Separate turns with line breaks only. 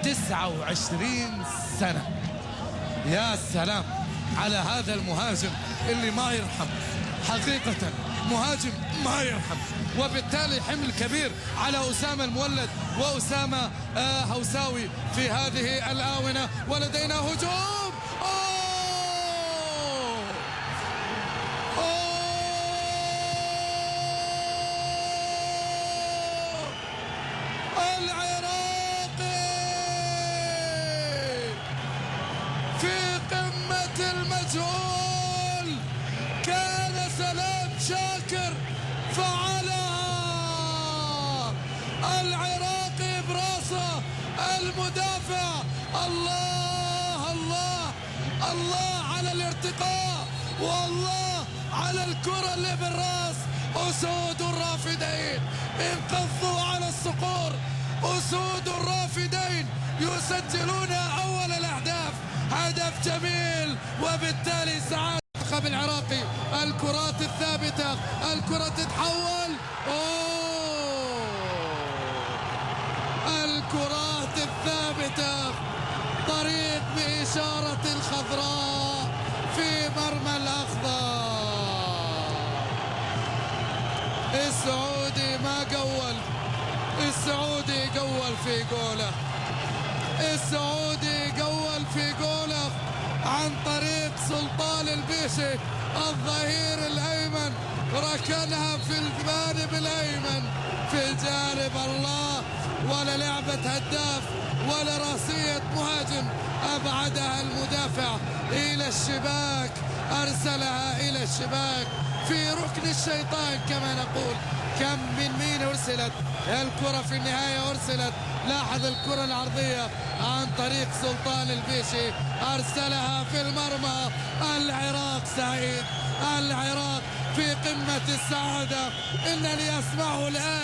29 سنة. يا سلام على هذا المهاجم اللي ما يرحم، حقيقة مهاجم ما يرحم، وبالتالي حمل كبير على أسامة المولد وأسامة هوساوي في هذه الآونة. ولدينا هجوم. العراقي في قمة المجهول، كان سلام شاكر فعلها. العراقي براسه المدافع. الله الله الله على الارتقاء، والله على الكرة اللي بالراس. أسود الرافدين انقضوا على الصقور، أسود الرافدين يسجلون أول الأهداف. هدف جميل، وبالتالي سعادة المنتخب العراقي. الكرات الثابتة، الكرة تتحول. الكرات الثابتة، طريق بإشارة الخضراء في مرمى الأخضر. السعودي ما قول، السعودي قول في جوله، السعودي قول في جوله عن طريق سلطان البيشي الظهير الأيمن، ركنها في الجانب الأيمن في جانب الله. ولا لعبة هداف ولا راسية مهاجم، أبعدها المدافع إلى الشباك، أرسلها إلى الشباك في ركن الشيطان كما نقول. كم من مين أرسلت الكرة في النهاية؟ أرسلت، لاحظ الكرة العرضية عن طريق سلطان البيشي، أرسلها في المرمى. العراق سعيد، العراق في قمة السعادة. إنني أسمعه الآن